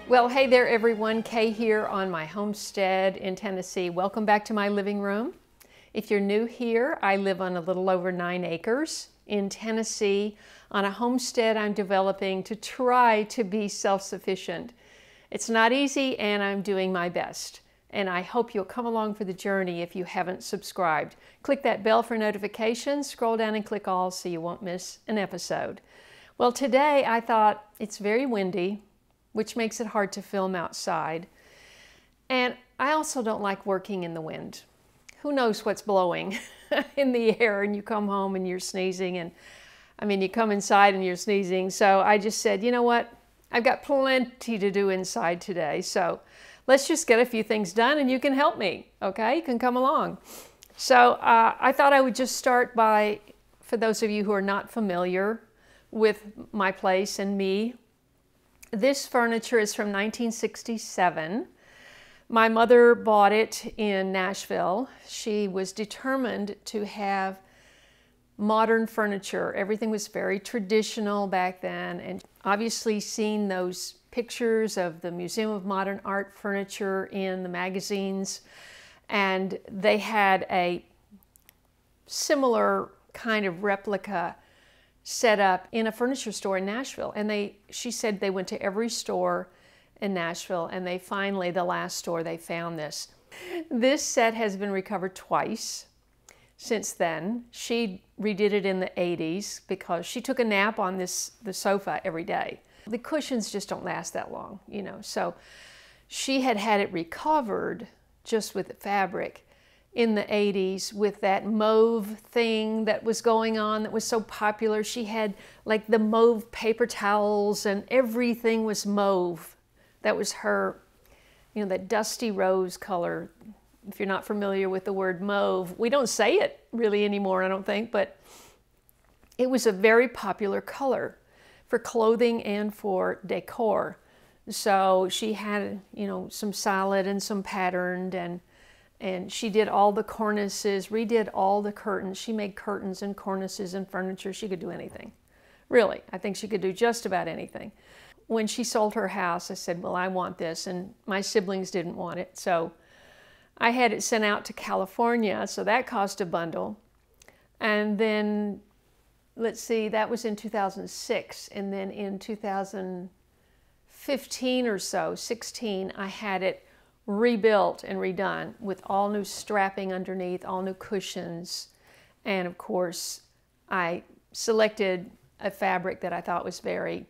Well, hey there everyone, Kay here on my homestead in Tennessee. Welcome back to my living room. If you're new here, I live on a little over 9 acres in Tennessee on a homestead I'm developing to try to be self-sufficient. It's not easy and I'm doing my best. And I hope you'll come along for the journey if you haven't subscribed. Click that bell for notifications, scroll down and click all so you won't miss an episode. Well, today I thought it's very windy, which makes it hard to film outside. And I also don't like working in the wind. Who knows what's blowing in the air, and you come home and you're sneezing, and I mean, you come inside and you're sneezing. So I just said, you know what? I've got plenty to do inside today. So let's just get a few things done and you can help me, okay? You can come along. So I thought I would just start by, for those of you who are not familiar with my place and me, this furniture is from 1967. My mother bought it in Nashville. She was determined to have modern furniture. Everything was very traditional back then, and obviously seen those pictures of the Museum of Modern Art furniture in the magazines, and they had a similar kind of replica set up in a furniture store in Nashville. And she said they went to every store in Nashville, and they finally, the last store, they found this. This set has been recovered twice since then. She redid it in the 80s because she took a nap on the sofa every day. The cushions just don't last that long, you know. So she had it recovered just with the fabric in the 80s with that mauve thing that was going on that was so popular. She had like the mauve paper towels and everything was mauve. That was her, you know, that dusty rose color. If you're not familiar with the word mauve, we don't say it really anymore, I don't think, but it was a very popular color for clothing and for decor. So she had, you know, some solid and some patterned, and she did all the cornices, redid all the curtains. She made curtains and cornices and furniture. She could do anything. Really, I think she could do just about anything. When she sold her house, I said, well, I want this, and my siblings didn't want it. So I had it sent out to California, so that cost a bundle. And then, let's see, that was in 2006. And then in 2015 or so, 16, I had it rebuilt and redone with all new strapping underneath, all new cushions, and of course I selected a fabric that I thought was very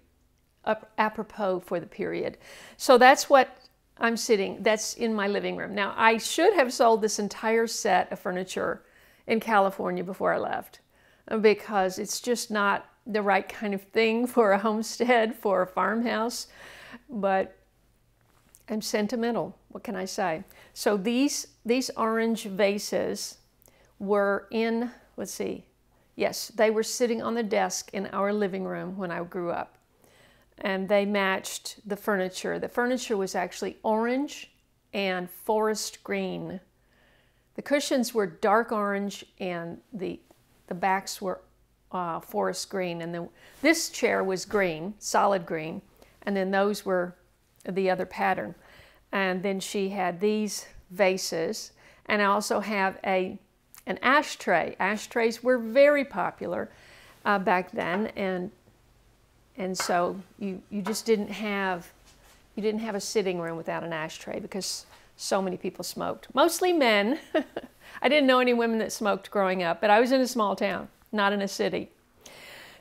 apropos for the period. So that's what I'm sitting, that's in my living room. Now I should have sold this entire set of furniture in California before I left because it's just not the right kind of thing for a homestead, for a farmhouse, but I'm sentimental. What can I say? So these orange vases were in, let's see, yes, they were sitting on the desk in our living room when I grew up. And they matched the furniture. The furniture was actually orange and forest green. The cushions were dark orange and the backs were forest green. And then this chair was green, solid green, and then those were the other pattern. And then she had these vases, and I also have an ashtray. Ashtrays were very popular back then, and so you just didn't have a sitting room without an ashtray because so many people smoked. Mostly men. I didn't know any women that smoked growing up, but I was in a small town, not in a city.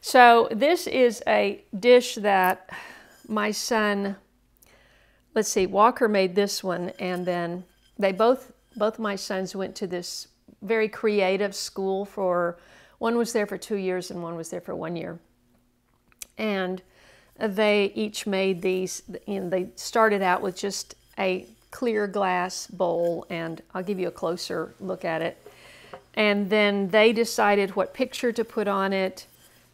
So this is a dish that my son, let's see, Walker made this one, and then they both of my sons went to this very creative school for, one was there for 2 years and one was there for 1 year. And they each made these, they started out with just a clear glass bowl, and I'll give you a closer look at it. And then they decided what picture to put on it,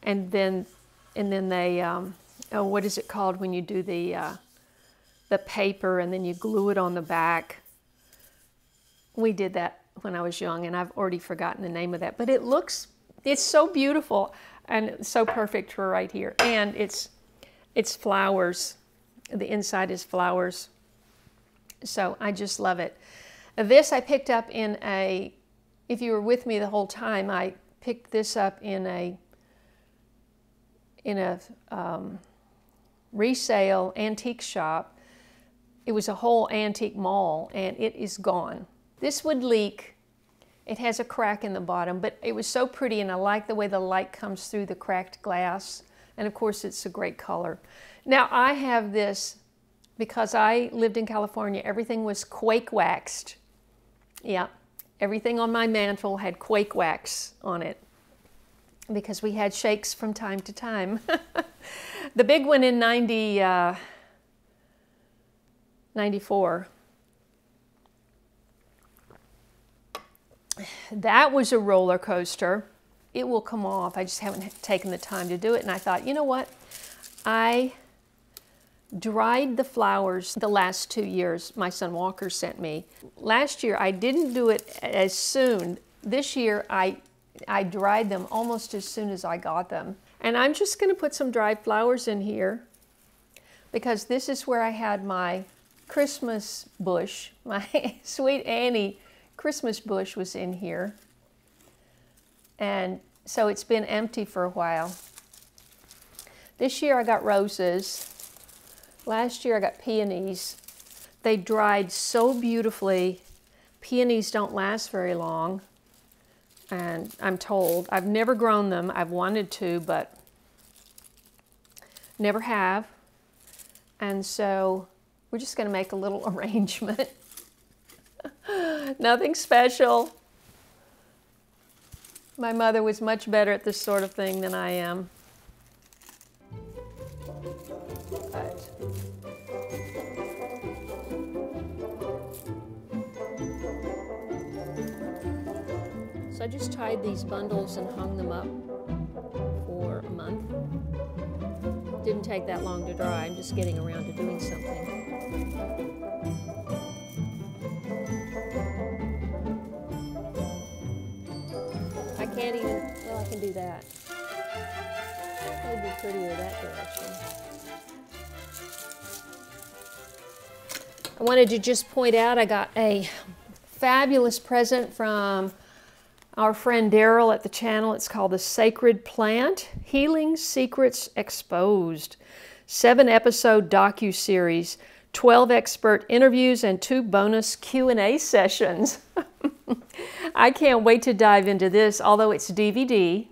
and then they, oh, what is it called when you do the paper and then you glue it on the back? We did that when I was young, and I've already forgotten the name of that. But it's so beautiful and so perfect for right here. And it's flowers. The inside is flowers. So I just love it. This I picked up in a, if you were with me the whole time, I picked this up in a resale antique shop. It was a whole antique mall, and it is gone. This would leak. It has a crack in the bottom, but it was so pretty, and I like the way the light comes through the cracked glass. And of course, it's a great color. Now, I have this, because I lived in California, everything was quake waxed. Yeah, everything on my mantle had quake wax on it, because we had shakes from time to time. The big one in 94. That was a roller coaster. It will come off. I just haven't taken the time to do it. And I thought, you know what? I dried the flowers the last 2 years my son Walker sent me. Last year, I didn't do it as soon. This year, I dried them almost as soon as I got them. And I'm just going to put some dried flowers in here, because this is where I had my Christmas bush. My Sweet Annie Christmas bush was in here. And so it's been empty for a while. This year I got roses. Last year I got peonies. They dried so beautifully. Peonies don't last very long, and I'm told. I've never grown them. I've wanted to, but never have. And so we're just going to make a little arrangement. Nothing special. My mother was much better at this sort of thing than I am. But so I just tied these bundles and hung them up for a month. Didn't take that long to dry. I'm just getting around to doing something. I can't even, well, I can do that. It'd be prettier that direction. I wanted to just point out I got a fabulous present from our friend Daryl at the channel. It's called The Sacred Plant, Healing Secrets Exposed. 7-episode docu-series, 12 expert interviews, and 2 bonus Q&A sessions. I can't wait to dive into this, although it's DVD.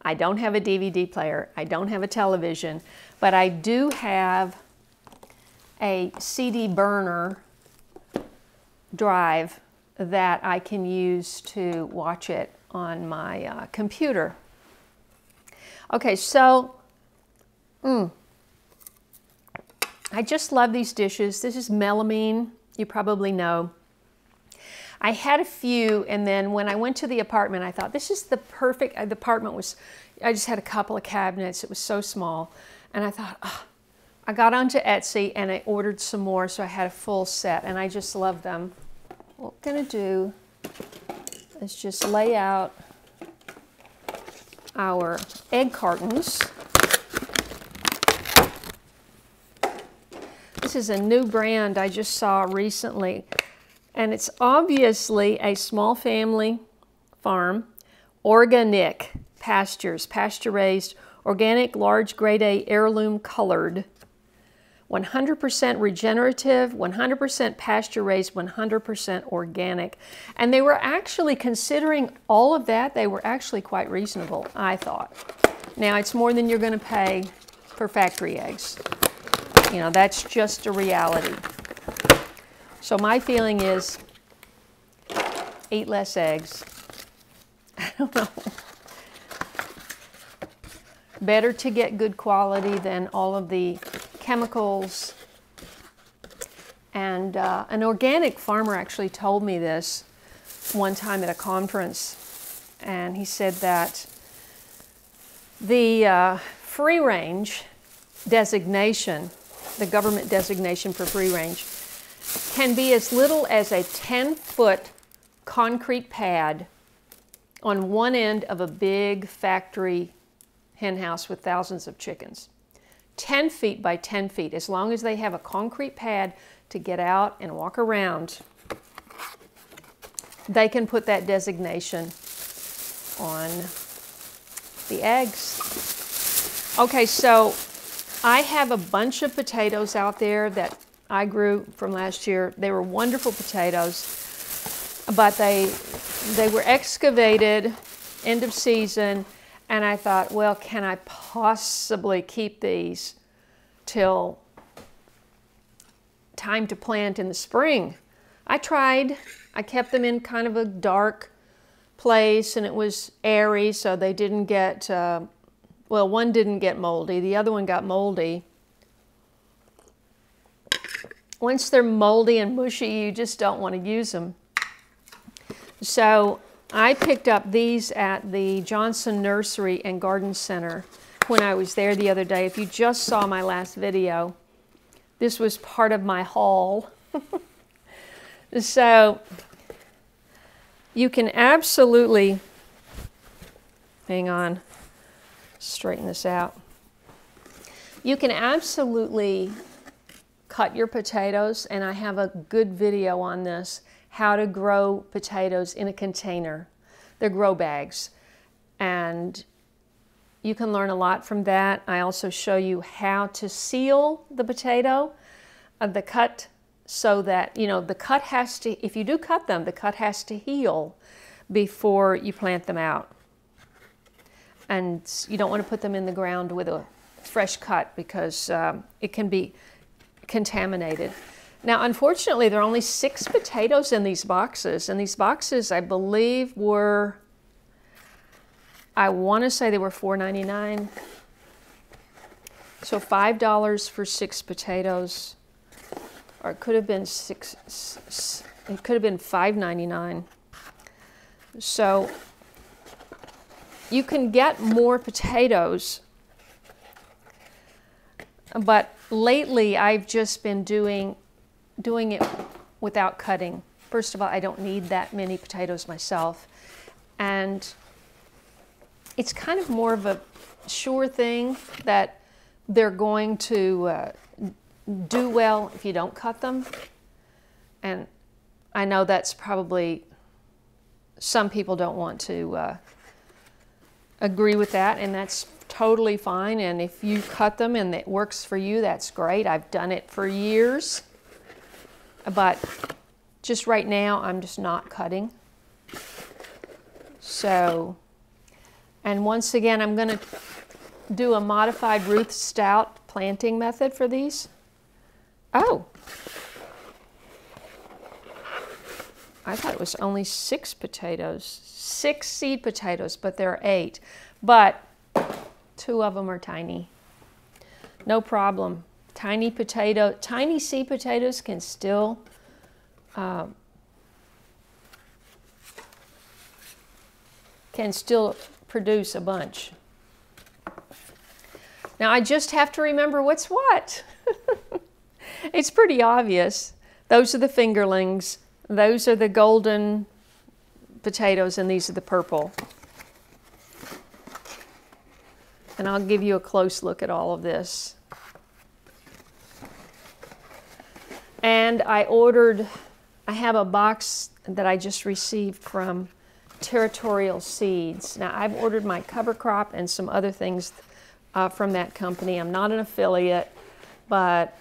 I don't have a DVD player. I don't have a television, but I do have a CD burner drive that I can use to watch it on my computer. Okay, so I just love these dishes. This is melamine, you probably know. I had a few, and then when I went to the apartment, I thought, this is the perfect, the apartment was, I just had a couple of cabinets. It was so small. And I thought, oh, I got onto Etsy and I ordered some more, so I had a full set, and I just love them. What we're gonna do is just lay out our egg cartons. This is a new brand I just saw recently, and it's obviously a small family farm. Organic pastures, pasture-raised, organic, large, grade A, heirloom colored. 100% regenerative, 100% pasture-raised, 100% organic. And they were actually, considering all of that, they were actually quite reasonable, I thought. Now, it's more than you're going to pay for factory eggs. You know, that's just a reality. So my feeling is, eat less eggs. I don't know. Better to get good quality than all of the chemicals. And an organic farmer actually told me this one time at a conference, and he said that the free range designation, the government designation for free range, can be as little as a 10-foot concrete pad on one end of a big factory hen house with thousands of chickens. 10 feet by 10 feet, as long as they have a concrete pad to get out and walk around, they can put that designation on the eggs. Okay, so I have a bunch of potatoes out there that I grew from last year. They were wonderful potatoes, but they were excavated end of season, and I thought, well, can I possibly keep these till time to plant in the spring? I tried. I kept them in kind of a dark place, and it was airy, so they didn't get, well, one didn't get moldy. The other one got moldy. Once they're moldy and mushy, you just don't want to use them. So I picked up these at the Johnson Nursery and Garden Center when I was there the other day. If you just saw my last video, this was part of my haul. So you can absolutely, hang on, straighten this out. You can absolutely cut your potatoes, and I have a good video on this, how to grow potatoes in a container. They're grow bags, and you can learn a lot from that. I also show you how to seal the potato, the cut, so that, you know, the cut has to, if you do cut them, the cut has to heal before you plant them out. And you don't want to put them in the ground with a fresh cut because it can be contaminated. Now, unfortunately, there are only 6 potatoes in these boxes, and these boxes, I believe, were, I want to say they were $4.99. So $5 for 6 potatoes, or it could have been it could have been $5.99. So you can get more potatoes, but lately I've just been doing it without cutting. First of all, I don't need that many potatoes myself, and it's kind of more of a sure thing that they're going to do well if you don't cut them. And I know that's probably, some people don't want to agree with that, and that's totally fine. And if you cut them and it works for you, that's great. I've done it for years, but just right now I'm just not cutting. So, and once again, I'm going to do a modified Ruth Stout planting method for these. Oh, I thought it was only 6 potatoes, 6 seed potatoes, but there are 8. But 2 of them are tiny. No problem. Tiny seed potatoes can still produce a bunch. Now I just have to remember what's what. It's pretty obvious. Those are the fingerlings. Those are the golden potatoes, and these are the purple. And I'll give you a close look at all of this. And I have a box that I just received from Territorial Seeds. Now, I've ordered my cover crop and some other things from that company. I'm not an affiliate, but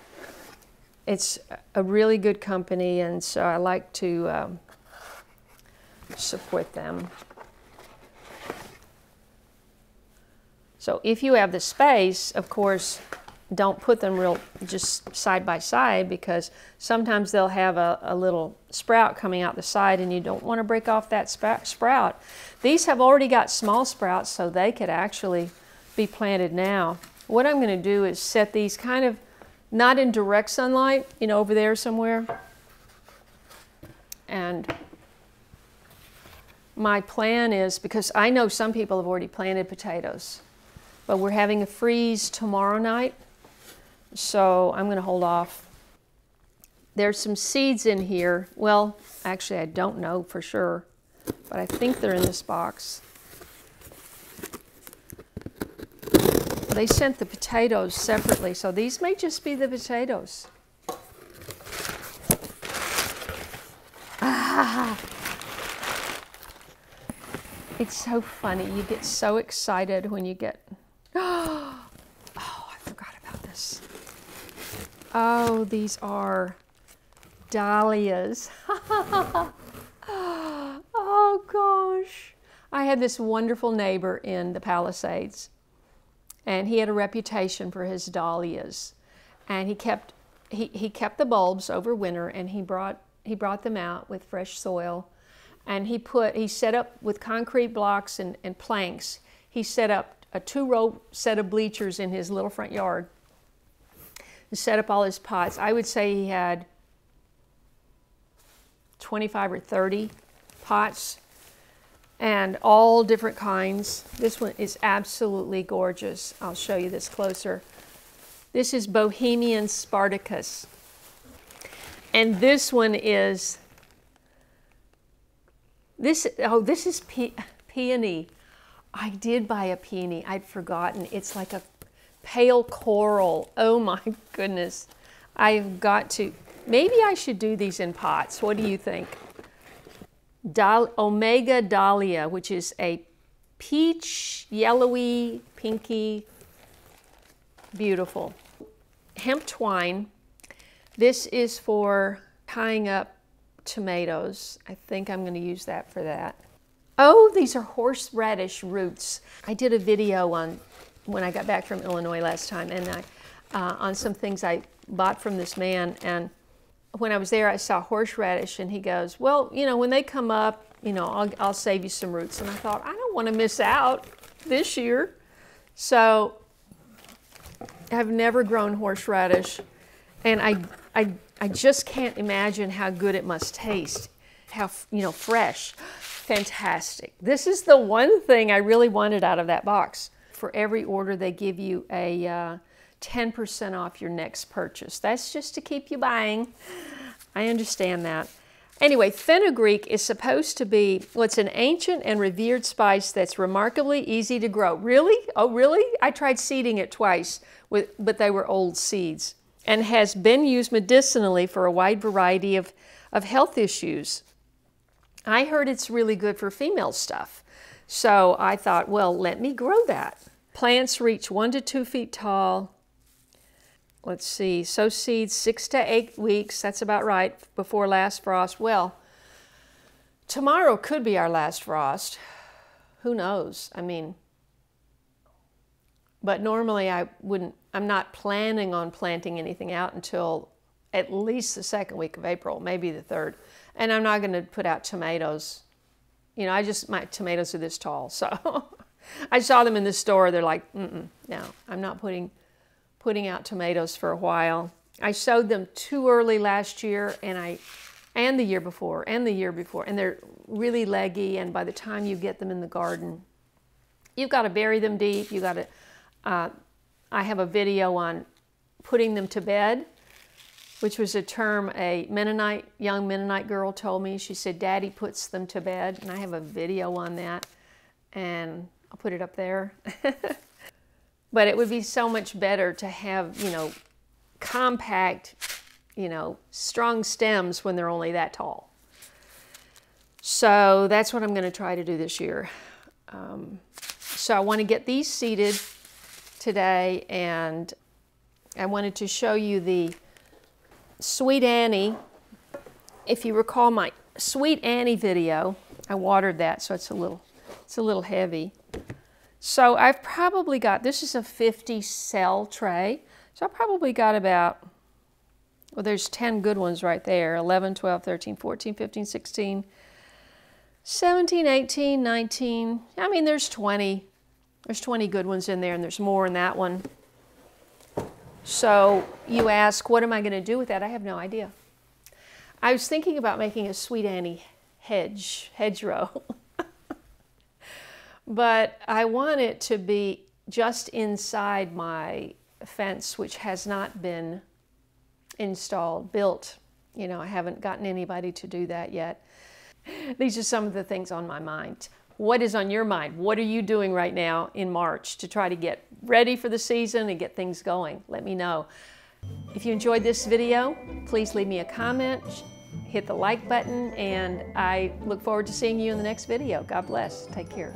It's a really good company, and so I like to support them. So if you have the space, of course, don't put them just side by side, because sometimes they'll have a little sprout coming out the side and you don't want to break off that sprout. These have already got small sprouts, so they could actually be planted now. What I'm going to do is set these kind of not in direct sunlight, you know, over there somewhere. And my plan is, because I know some people have already planted potatoes, but we're having a freeze tomorrow night, so I'm going to hold off. There's some seeds in here. Well, actually, I don't know for sure, but I think they're in this box. They sent the potatoes separately, so these may just be the potatoes. Ah! It's so funny. You get so excited when you get... Oh, I forgot about this. Oh, these are dahlias. Oh, gosh. I had this wonderful neighbor in the Palisades, and he had a reputation for his dahlias. And he kept the bulbs over winter, and he brought them out with fresh soil. And he set up with concrete blocks and planks. He set up a 2-row set of bleachers in his little front yard and set up all his pots. I would say he had 25 or 30 pots, and all different kinds. This one is absolutely gorgeous. I'll show you this closer. This is Bohemian Spartacus. And this one is, this is peony. I did buy a peony. I'd forgotten. It's like a pale coral. Oh my goodness. I've got to, maybe I should do these in pots. What do you think? Omega Dahlia, which is a peach, yellowy, pinky, beautiful. Hemp twine. This is for tying up tomatoes. I think I'm going to use that for that. Oh, these are horseradish roots. I did a video on when I got back from Illinois last time, and on some things I bought from this man. And when I was there, I saw horseradish, and he goes, "Well, you know, when they come up, you know, I'll save you some roots." And I thought, I don't want to miss out this year. So I've never grown horseradish, and I just can't imagine how good it must taste. How, you know, fresh. Fantastic. This is the one thing I really wanted out of that box. For every order, they give you a 10% off your next purchase. That's just to keep you buying. I understand that. Anyway, fenugreek is supposed to be, well, it's an ancient and revered spice that's remarkably easy to grow. Really? Oh, really? I tried seeding it twice, but they were old seeds, and has been used medicinally for a wide variety of health issues. I heard it's really good for female stuff. So I thought, well, let me grow that. Plants reach 1 to 2 feet tall. Let's see, sow seeds 6 to 8 weeks. That's about right, before last frost. Well, tomorrow could be our last frost. Who knows? I mean, but normally I'm not planning on planting anything out until at least the 2nd week of April, maybe the 3rd. And I'm not going to put out tomatoes. You know, my tomatoes are this tall. So I saw them in the store. They're like, no, I'm not putting out tomatoes for a while. I sowed them too early last year, and the year before, and they're really leggy, and by the time you get them in the garden, you've got to bury them deep. You got to, I have a video on putting them to bed, which was a term a young Mennonite girl told me. She said, "Daddy puts them to bed," and I have a video on that, and I'll put it up there. But it would be so much better to have, you know, compact, you know, strong stems when they're only that tall. So that's what I'm going to try to do this year. So I want to get these seeded today, and I wanted to show you the Sweet Annie, if you recall my Sweet Annie video, I watered that so it's a little heavy. So I've probably got, this is a 50 cell tray, so I've probably got about, well, there's 10 good ones right there, 11, 12, 13, 14, 15, 16, 17, 18, 19, I mean there's 20 good ones in there, and there's more in that one. So you ask, what am I going to do with that? I have no idea. I was thinking about making a Sweet Annie hedgerow. But I want it to be just inside my fence, which has not been built. You know, I haven't gotten anybody to do that yet. These are some of the things on my mind. What is on your mind? What are you doing right now in March to try to get ready for the season and get things going? Let me know. If you enjoyed this video, please leave me a comment, hit the like button, and I look forward to seeing you in the next video. God bless. Take care.